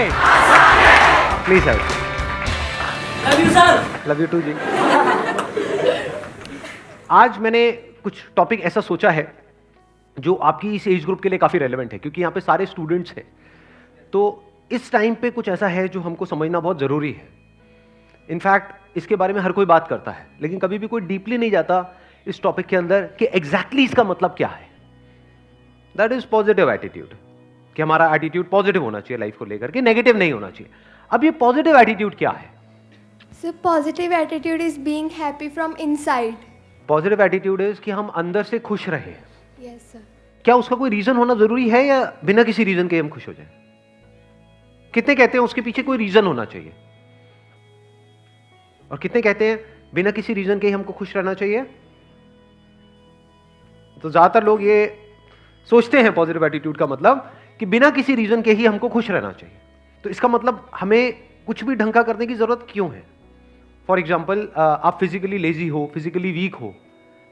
Please have. Love you sir. Love you too ji. आज मैंने कुछ टॉपिक ऐसा सोचा है जो आपकी इस एज ग्रुप के लिए काफी रेलेवेंट है, क्योंकि यहाँ पे सारे स्टूडेंट्स हैं। तो इस टाइम पे कुछ ऐसा है जो हमको समझना बहुत जरूरी है। इनफैक्ट इसके बारे में हर कोई बात करता है, लेकिन कभी भी कोई डीपली नहीं जाता इस टॉपिक के अंदर कि एग्जैक्टली इसका मतलब क्या है। दैट इज पॉजिटिव एटीट्यूड, कि हमारा एटीट्यूड पॉजिटिव होना चाहिए लाइफ को लेकर के, नेगेटिव नहीं होना चाहिए। अब ये पॉजिटिव एटीट्यूड क्या है? So positive attitude is being happy from inside. Positive attitude is कि हम अंदर से खुश रहें। Yes, sir. क्या उसका कोई रीजन होना जरूरी है या बिना किसी रीजन के हम खुश हो जाएं? कितने कहते हैं उसके पीछे कोई रीजन होना चाहिए, और कितने कहते हैं बिना किसी रीजन के ही हमको खुश रहना चाहिए? तो ज्यादातर लोग ये सोचते हैं पॉजिटिव एटीट्यूड का मतलब कि बिना किसी रीजन के ही हमको खुश रहना चाहिए। तो इसका मतलब हमें कुछ भी ढंग का करने की जरूरत क्यों है? फॉर एग्जाम्पल, आप फिजिकली लेजी हो, फिजिकली वीक हो,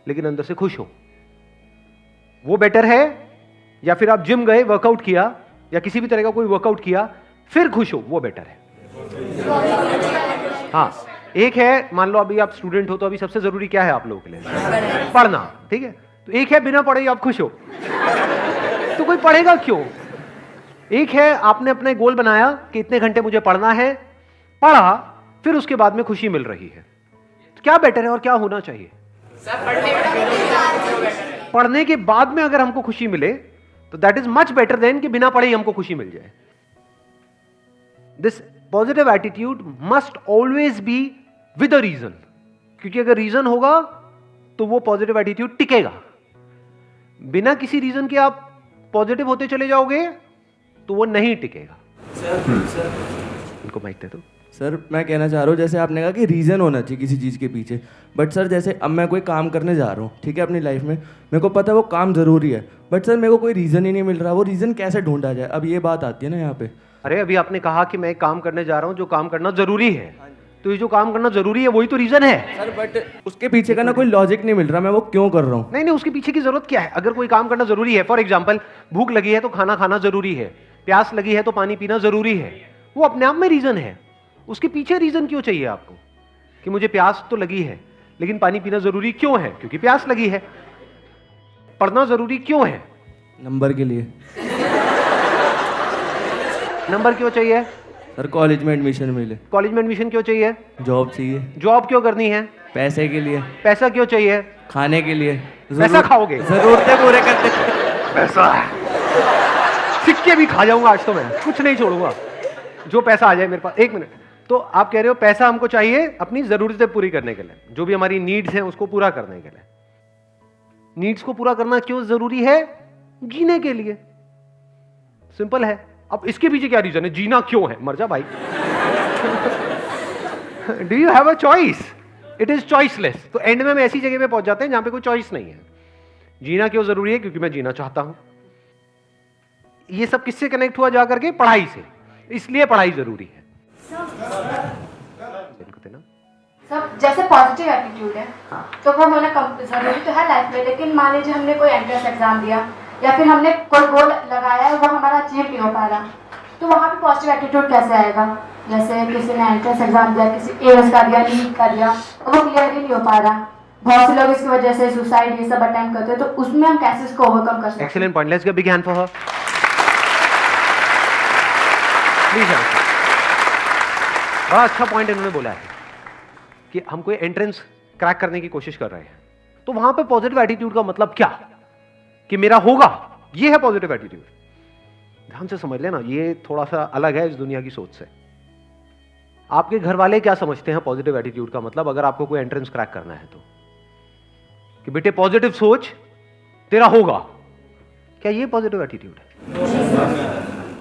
लेकिन अंदर से खुश हो, वो बेटर है? या फिर आप जिम गए, वर्कआउट किया, या किसी भी तरह का कोई वर्कआउट किया, फिर खुश हो, वो बेटर है? हाँ, एक है, मान लो अभी आप स्टूडेंट हो, तो अभी सबसे जरूरी क्या है आप लोगों के लिए? पढ़ना, ठीक है। तो एक है बिना पढ़े आप खुश हो, तो कोई पढ़ेगा क्यों? एक है आपने अपने गोल बनाया कि इतने घंटे मुझे पढ़ना है, पढ़ा, फिर उसके बाद में खुशी मिल रही है। तो क्या बेटर है और क्या होना चाहिए? पढ़ने के बाद में अगर हमको खुशी मिले तो that is much better than कि बिना पढ़े ही हमको खुशी मिल जाए। This positive attitude must always be with a reason, क्योंकि अगर रीजन होगा तो वो पॉजिटिव एटीट्यूड टिकेगा। बिना किसी रीजन के आप पॉजिटिव होते चले जाओगे तो वो नहीं टिकेगा। इनको माइक दे दो। सर मैं कहना चाह रहा हूँ, जैसे आपने कहा कि रीज़न होना चाहिए किसी चीज़ के पीछे, बट सर जैसे अब मैं कोई काम करने जा रहा हूँ, ठीक है, अपनी लाइफ में मेरे को पता है वो काम ज़रूरी है, बट सर मेरे को कोई रीज़न ही नहीं मिल रहा, वो रीज़न कैसे ढूंढा जाए? अब ये बात आती है ना यहाँ पे। अरे अभी आपने कहा कि मैं एक काम करने जा रहा हूँ जो काम करना जरूरी है, तो ये जो काम करना जरूरी है वही तो रीजन है सर, बट उसके पीछे का ना कोई लॉजिक नहीं मिल रहा, मैं वो क्यों कर रहा हूँ? नहीं, उसके पीछे की जरूरत क्या है? अगर कोई काम करना जरूरी है, फॉर एग्जाम्पल भूख लगी है तो खाना खाना जरूरी है, प्यास लगी है तो पानी पीना जरूरी है, वो अपने आप में रीजन है। उसके पीछे रीजन क्यों चाहिए आपको कि मुझे प्यास तो लगी है लेकिन पानी पीना जरूरी क्यों है? क्योंकि प्यास लगी है। पढ़ना जरूरी क्यों है? नंबर के लिए। नंबर क्यों चाहिए? सर कॉलेज में एडमिशन मिले। कॉलेज में एडमिशन क्यों चाहिए? जॉब चाहिए। जॉब क्यों करनी है? पैसे के लिए। पैसा क्यों चाहिए? खाने के लिए। पैसा खाओगे? जरूरतें पूरे करते। पैसा सिक्के भी खा जाऊंगा आज तो, मैं कुछ नहीं छोड़ूंगा जो पैसा आ जाए मेरे पास। एक मिनट, तो आप कह रहे हो पैसा हमको चाहिए अपनी जरूरतें पूरी करने के लिए, जो भी हमारी नीड्स हैं उसको पूरा करने के लिए। नीड्स को पूरा करना क्यों जरूरी है? जीने के लिए। सिंपल है। अब इसके पीछे क्या रीजन है? जीना क्यों है? मर जा भाई। Do you have a choice? It is choiceless. तो एंड में हम ऐसी जगह पे पहुंच जाते हैं जहां पे कोई चॉइस नहीं है। जीना क्यों जरूरी है? क्योंकि मैं जीना चाहता हूं। ये सब किससे कनेक्ट हुआ जा करके? पढ़ाई से। इसलिए पढ़ाई जरूरी है। सब जैसे पॉजिटिव एटीट्यूड है, तो वो होना जरूरी तो है लाइफ में, लेकिन मान लीजिए हमने कोई एंट्रेंस एग्जाम दिया या फिर हमने कोई गोल लगाया है वो हमारा अचीव नहीं हो पा रहा, तो वहाँ पे पॉजिटिव एटीट्यूड कैसे आएगा? जैसे किसी ने एंट्रेंस एग्जाम दिया, किसी एयर्स का दिया, नीट का दिया, और वो क्लियर ही नहीं हो पा रहा, बहुत से लोग इसकी वजह से सुसाइड ये सब अटेम्प्ट करते हैं, तो उसमें हम कैसे इसको ओवरकम कर सकते हैं? Excellent point, let's give big hand for her. Please. बड़ा अच्छा पॉइंट इन्होंने बोला है कि हम कोई एंट्रेंस क्रैक करने की कोशिश कर रहे हैं, तो वहां पे पॉजिटिव एटीट्यूड का मतलब क्या कि मेरा होगा? ये है पॉजिटिव एटीट्यूड। ध्यान से समझ लेना, ये थोड़ा सा अलग है इस दुनिया की सोच से। आपके घर वाले क्या समझते हैं पॉजिटिव एटीट्यूड का मतलब, अगर आपको कोई एंट्रेंस क्रैक करना है तो? कि बेटे पॉजिटिव सोच, तेरा होगा। क्या ये पॉजिटिव एटीट्यूड है?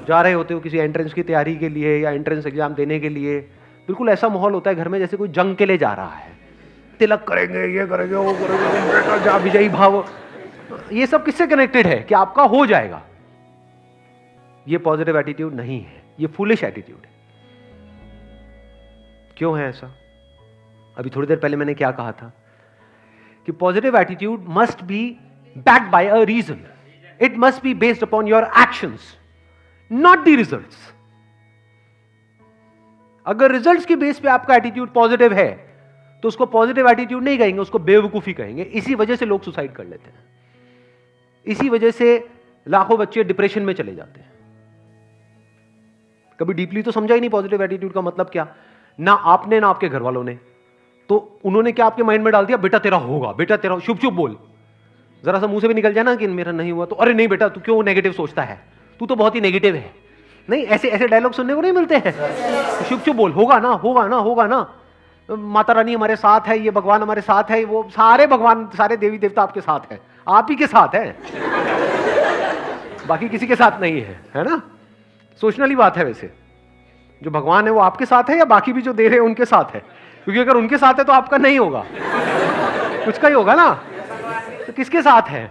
जा रहे होते हो किसी एंट्रेंस की तैयारी के लिए या एंट्रेंस एग्जाम देने के लिए, बिल्कुल ऐसा माहौल होता है घर में जैसे कोई जंग के लिए जा रहा है। तिलक करेंगे, ये करेंगे, वो करेंगे, जा विजयी भाव। ये सब किससे कनेक्टेड है कि आपका हो जाएगा? ये पॉजिटिव एटीट्यूड नहीं है, ये फूलिश एटीट्यूड है। क्यों है ऐसा? अभी थोड़ी देर पहले मैंने क्या कहा था कि positive attitude must be backed by a reason. It must be based upon your actions, not the results. अगर रिजल्ट्स के बेस पे आपका एटीट्यूड पॉजिटिव है तो उसको पॉजिटिव एटीट्यूड नहीं कहेंगे, उसको बेवकूफी कहेंगे। इसी वजह से लोग सुसाइड कर लेते हैं, इसी वजह से लाखों बच्चे डिप्रेशन में चले जाते हैं। कभी डीपली तो समझा ही नहीं पॉजिटिव एटीट्यूड का मतलब क्या, ना आपने ना आपके घर वालों ने। तो उन्होंने क्या आपके माइंड में डाल दिया, बेटा तेरा होगा, बेटा तेरा, शुभ शुभ बोल। जरा सा मुंह से भी निकल जाए ना कि मेरा नहीं हुआ तो अरे नहीं बेटा तू क्यों नेगेटिव सोचता है, तू तो बहुत ही नेगेटिव है। नहीं, ऐसे ऐसे डायलॉग सुनने को नहीं मिलते हैं। शुभ शुभ बोल, होगा ना, होगा ना, होगा ना, माता रानी हमारे साथ है, ये भगवान हमारे साथ है, वो सारे भगवान सारे देवी देवता आपके साथ है, आप ही के साथ है, बाकी किसी के साथ नहीं है ना। सोचने वाली बात है। वैसे जो भगवान है वो आपके साथ है या बाकी भी जो दे रहे हैं उनके साथ है? क्योंकि अगर उनके साथ है तो आपका नहीं होगा, कुछ का ही होगा ना। तो किसके साथ है?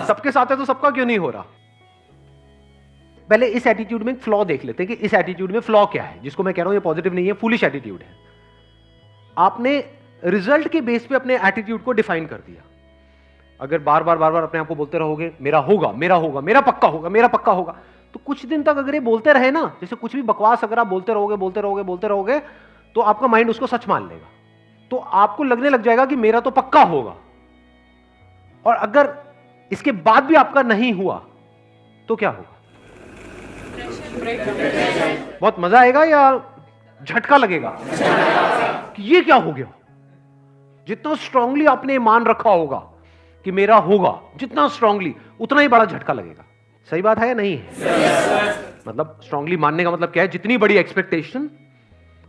सबके साथ है, तो सबका क्यों नहीं हो रहा? पहले इस एटीट्यूड में फ्लॉ देख लेते हैं कि इस एटीट्यूड में फ्लॉ क्या है, जिसको मैं कह रहा हूं ये पॉजिटिव नहीं है, फूलिश एटीट्यूड है। आपने रिजल्ट के बेस पे अपने एटीट्यूड को डिफाइन कर दिया। अगर बार बार अपने आप को बोलते रहोगे मेरा होगा, मेरा होगा, मेरा पक्का होगा, मेरा पक्का होगा, तो कुछ दिन तक अगर ये बोलते रहे ना, जैसे कुछ भी बकवास अगर आप बोलते रहोगे तो आपका माइंड उसको सच मान लेगा। तो आपको लगने लग जाएगा कि मेरा तो पक्का होगा। और अगर इसके बाद भी आपका नहीं हुआ तो क्या होगा? बहुत मजा आएगा या झटका लगेगा कि ये क्या हो गया? जितना स्ट्रांगली आपने मान रखा होगा कि मेरा होगा, जितना स्ट्रांगली, उतना ही बड़ा झटका लगेगा। सही बात है या नहीं है? मतलब स्ट्रांगली मानने का मतलब क्या है? जितनी बड़ी एक्सपेक्टेशन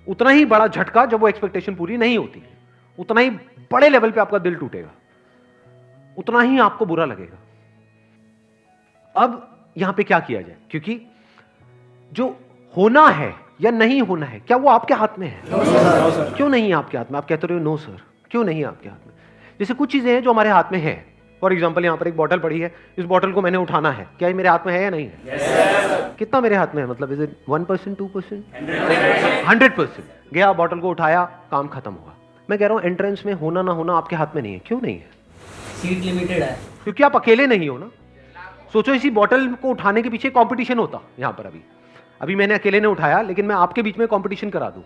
उतना ही बड़ा झटका, जब वो एक्सपेक्टेशन पूरी नहीं होती, उतना ही बड़े लेवल पे आपका दिल टूटेगा, उतना ही आपको बुरा लगेगा। अब यहां पे क्या किया जाए? क्योंकि जो होना है या नहीं होना है, क्या वो आपके हाथ में है? क्यों नहीं है आपके हाथ में? आप कहते रहे हो नो सर, क्यों नहीं है आपके हाथ में? जैसे कुछ चीजें हैं जो हमारे हाथ में है। फॉर एग्जाम्पल यहां पर एक बॉटल पड़ी है, इस बॉटल को मैंने उठाना है, क्या ये मेरे हाथ में है या नहीं है? कितना मेरे हाथ में है? मतलब इज इट 1%, 2%? 100%। गया, बॉटल को उठाया, काम खत्म हुआ। मैं कह रहा हूं एंट्रेंस में होना ना होना आपके हाथ में नहीं है। क्यों नहीं है? सीट लिमिटेड है, क्योंकि आप अकेले नहीं हो ना। सोचो इसी बॉटल को उठाने के पीछे कंपटीशन होता। यहां पर अभी मैंने अकेले ने उठाया, लेकिन मैं आपके बीच में कंपटीशन करा दूं।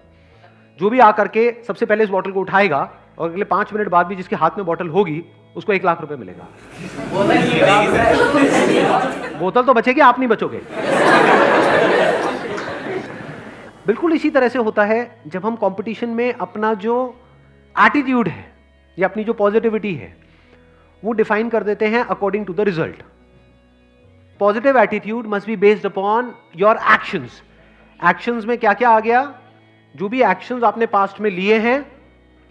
जो भी आकर के सबसे पहले इस बॉटल को उठाएगा और अगले 5 मिनट बाद भी जिसके हाथ में बॉटल होगी उसको 1 लाख रुपए मिलेगा। बोतल तो बचेगी, आप नहीं बचोगे। बिल्कुल इसी तरह से होता है जब हम कंपटीशन में अपना जो एटीट्यूड है या अपनी जो पॉजिटिविटी है वो डिफाइन कर देते हैं according to the result. Positive attitude must be based upon your actions. Actions में क्या क्या आ गया? जो भी एक्शंस आपने पास्ट में लिए हैं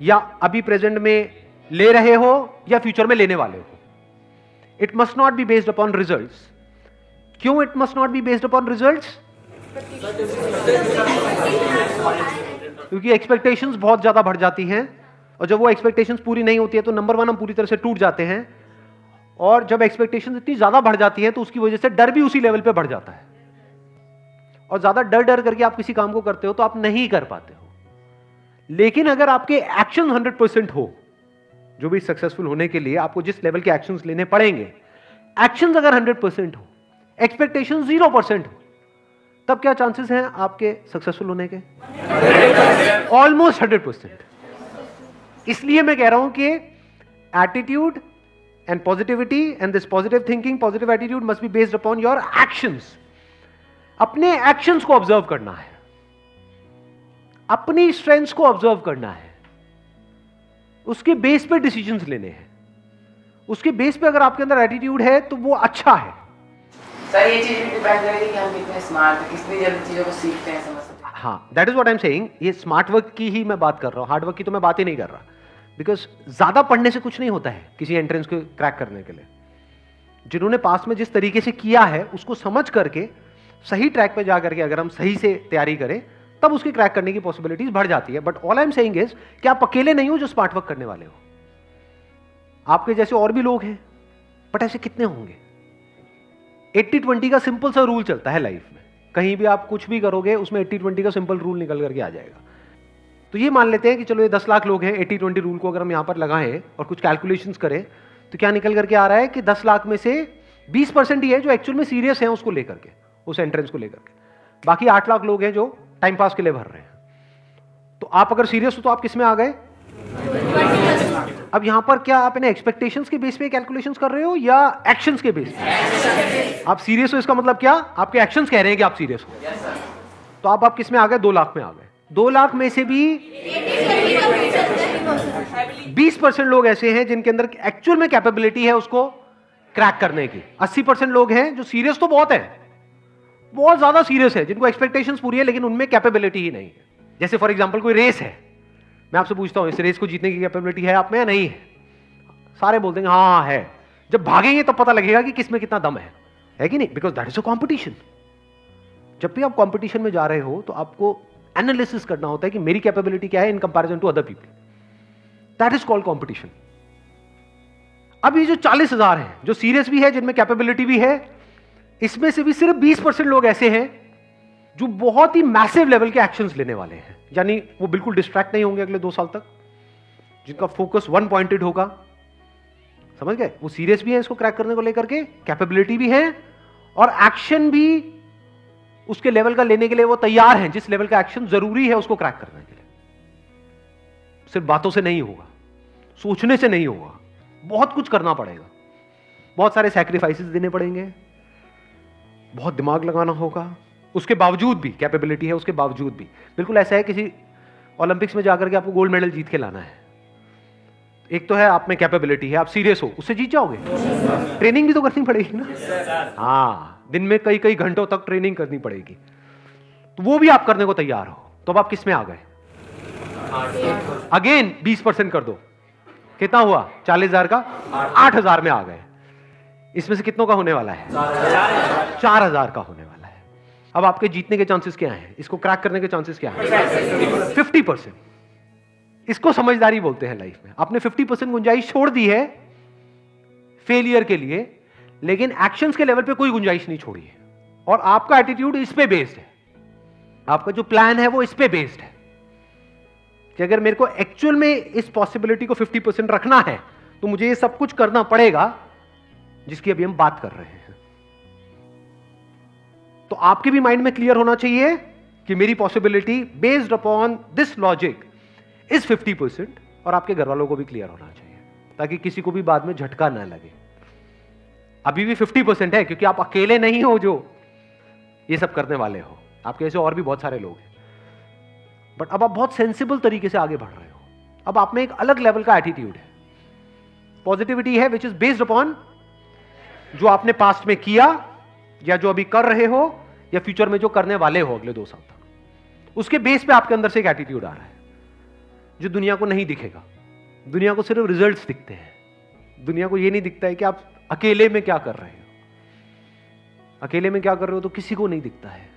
या अभी प्रेजेंट में ले रहे हो या फ्यूचर में लेने वाले हो। It must not be based upon results. क्यों it must not be based upon results? क्योंकि एक्सपेक्टेशंस बहुत ज्यादा बढ़ जाती हैं और जब वो एक्सपेक्टेशंस पूरी नहीं होती है तो नंबर 1 हम पूरी तरह से टूट जाते हैं। और जब एक्सपेक्टेशंस इतनी ज्यादा बढ़ जाती है तो उसकी वजह से डर भी उसी लेवल पे बढ़ जाता है। और ज्यादा डर करके आप किसी काम को करते हो तो आप नहीं कर पाते हो। लेकिन अगर आपके एक्शन 100% हो, जो भी सक्सेसफुल होने के लिए आपको जिस लेवल के एक्शंस लेने पड़ेंगे, एक्शंस अगर 100% हो, एक्सपेक्टेशन 0% हो, तब क्या चांसेस हैं आपके सक्सेसफुल होने के? ऑलमोस्ट 100%। इसलिए मैं कह रहा हूं कि attitude and positivity and this positive thinking, positive attitude must be based upon your actions. अपने एक्शंस को ऑब्जर्व करना है, अपनी स्ट्रेंथ्स को ऑब्जर्व करना है, उसके बेस पे डिसीजंस लेने हैं। उसके बेस पे अगर आपके अंदर एटीट्यूड है तो वो अच्छा है। सर ये चीज भी डिपेंड करेगी कि हम कितने स्मार्ट हैं, कितनी जल्दी चीजों को सीखते हैं, समझते हैं। हाँ, that is what I am saying. ये स्मार्ट वर्क की ही मैं बात कर रहा हूं, हार्ड वर्क की तो मैं बात ही नहीं कर रहा। बिकॉज ज्यादा पढ़ने से कुछ नहीं होता है किसी एंट्रेंस को क्रैक करने के लिए। जिन्होंने पास में जिस तरीके से किया है उसको समझ करके सही ट्रैक पे जा करके अगर हम सही से तैयारी करें तब उसकी क्रैक करने की पॉसिबिलिटीज बढ़ जाती है। But all I am saying is कि आप अकेले नहीं हो जो स्मार्ट वर्क करने वाले हो। आपके जैसे और भी लोग हैं, बट ऐसे कितने होंगे? 80-20 का सिंपल सा रूल चलता है लाइफ में। कहीं भी आप कुछ भी करोगे उसमें 80-20 का सिंपल रूल निकल करके आ जाएगा। तो ये मान लेते हैं कि चलो ये 10 लाख लोग हैं, 80-20 रूल को अगर हम यहां पर लगाएं और कुछ कैलकुलेशंस करें तो क्या निकल करके आ रहा है कि 10 लाख में से 20% ही है जो एक्चुअल में सीरियस है उसको लेकर के, उस एंट्रेंस को लेकर के। बाकी 8 लाख लोग हैं जो टाइम पास के लिए भर रहे हैं। तो आप अगर सीरियस हो तो आप किस में आ गए? अब यहां पर क्या आप इन्हें एक्सपेक्टेशंस के बेस पे कैलकुलेशंस कर रहे हो या एक्शंस के बेस पे? आप सीरियस हो इसका मतलब क्या? आपके एक्शंस कह रहे हैं कि आप सीरियस हो। तो आप किस में आ गए? 2 लाख में आ गए। 2 लाख में से भी 20% लोग ऐसे हैं जिनके अंदर एक्चुअल में कैपेबिलिटी है उसको क्रैक करने की। 80% लोग हैं जो सीरियस तो बहुत है, बहुत ज्यादा सीरियस है, जिनको एक्सपेक्टेशंस पूरी है लेकिन उनमें कैपेबिलिटी ही नहीं है। जैसे फॉर एग्जांपल कोई रेस है, मैं आपसे पूछता हूं इस रेस को जीतने की कैपेबिलिटी है आप में या नहीं है? सारे बोल देंगे हाँ है। जब भागेंगे तब पता लगेगा कि किसमें कितना दम है कि नहीं? Because that is a competition. जब भी आप कॉम्पिटिशन में जा रहे हो तो आपको एनालिसिस करना होता है कि मेरी कैपेबिलिटी क्या है in comparison to other people. That is called competition. अब ये जो 40,000 हैं जो सीरियस भी है, जिनमें कैपेबिलिटी भी है, इसमें से भी सिर्फ 20% लोग ऐसे हैं जो बहुत ही मैसिव लेवल के एक्शंस लेने वाले हैं। यानी वो बिल्कुल डिस्ट्रैक्ट नहीं होंगे अगले 2 साल तक, जिनका फोकस वन पॉइंटेड होगा। समझ गए? वो सीरियस भी है इसको क्रैक करने को लेकर के, कैपेबिलिटी भी है और एक्शन भी उसके लेवल का लेने के लिए वो तैयार हैं, जिस लेवल का एक्शन जरूरी है उसको क्रैक करने के लिए। सिर्फ बातों से नहीं होगा, सोचने से नहीं होगा, बहुत कुछ करना पड़ेगा, बहुत सारे सैक्रिफाइसेस देने पड़ेंगे, बहुत दिमाग लगाना होगा। उसके बावजूद भी कैपेबिलिटी है, उसके बावजूद भी बिल्कुल ऐसा है किसी ओलंपिक्स में जाकर के आपको गोल्ड मेडल जीत के लाना है। एक तो है आप में कैपेबिलिटी है, आप सीरियस हो, उससे जीत जाओगे। ट्रेनिंग भी तो करनी पड़ेगी ना। हाँ, दिन में कई कई घंटों तक ट्रेनिंग करनी पड़ेगी, तो वो भी आप करने को तैयार हो। तो अब आप किस में आ गए? अगेन 20% कर दो, कितना हुआ? 40,000 का 8,000 में आ गए। इसमें से कितनों का होने वाला है? 4,000 का होने वाला है। अब आपके जीतने के चांसेस क्या हैं? इसको क्रैक करने के चांसेस क्या हैं? 50%। इसको समझदारी बोलते हैं लाइफ में। आपने 50% गुंजाइश छोड़ दी है फेलियर के लिए, लेकिन एक्शंस के लेवल पे कोई गुंजाइश नहीं छोड़ी है। और आपका एटीट्यूड इस पे बेस्ड है, आपका जो प्लान है वो इस पे बेस्ड है कि अगर मेरे को एक्चुअल में इस पॉसिबिलिटी को 50% रखना है तो मुझे ये सब कुछ करना पड़ेगा जिसकी अभी हम बात कर रहे हैं। तो आपके भी माइंड में क्लियर होना चाहिए कि मेरी possibility based upon this logic is 50%, और आपके घर वालों को भी क्लियर होना चाहिए ताकि किसी को भी बाद में झटका ना लगे। अभी भी 50% है क्योंकि आप अकेले नहीं हो जो ये सब करने वाले हो, आपके ऐसे और भी बहुत सारे लोग हैं। बट अब आप बहुत सेंसिबल तरीके से आगे बढ़ रहे हो। अब आप में एक अलग लेवल का एटीट्यूड है, पॉजिटिविटी है विच इज बेस्ड अपॉन जो आपने पास्ट में किया या जो अभी कर रहे हो या फ्यूचर में जो करने वाले हो अगले 2 साल तक। उसके बेस पे आपके अंदर से एक एटीट्यूड आ रहा है जो दुनिया को नहीं दिखेगा। दुनिया को सिर्फ रिजल्ट्स दिखते हैं। दुनिया को यह नहीं दिखता है कि आप अकेले में क्या कर रहे हो। अकेले में क्या कर रहे हो तो किसी को नहीं दिखता है।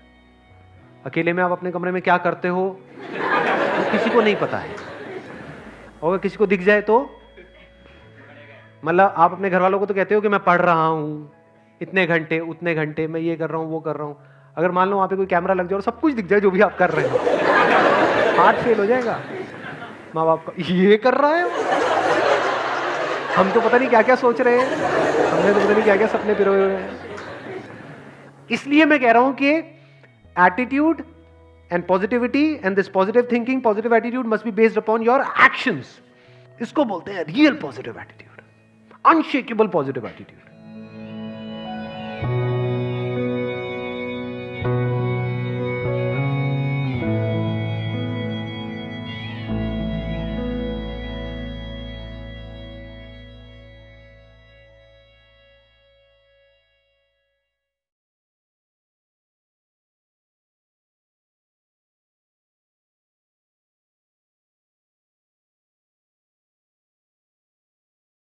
अकेले में आप अपने कमरे में क्या करते हो तो किसी को नहीं पता है। और अगर किसी को दिख जाए तो मतलब आप अपने घर वालों को तो कहते हो कि मैं पढ़ रहा हूं इतने घंटे उतने घंटे, मैं ये कर रहा हूं वो कर रहा हूं। अगर मान लो वहां पे कोई कैमरा लग जाए और सब कुछ दिख जाए जो भी आप कर रहे हो, हार्ट फेल हो जाएगा माँ बाप का। ये कर रहा है, हम तो पता नहीं क्या क्या सोच रहे हैं, हमने तो पता नहीं क्या क्या सपने पिरोए हुए हैं। इसलिए मैं कह रहा हूं कि attitude and positivity and this positive thinking, positive attitude must be based upon your actions. इसको बोलते हैं real positive attitude, unshakeable positive attitude.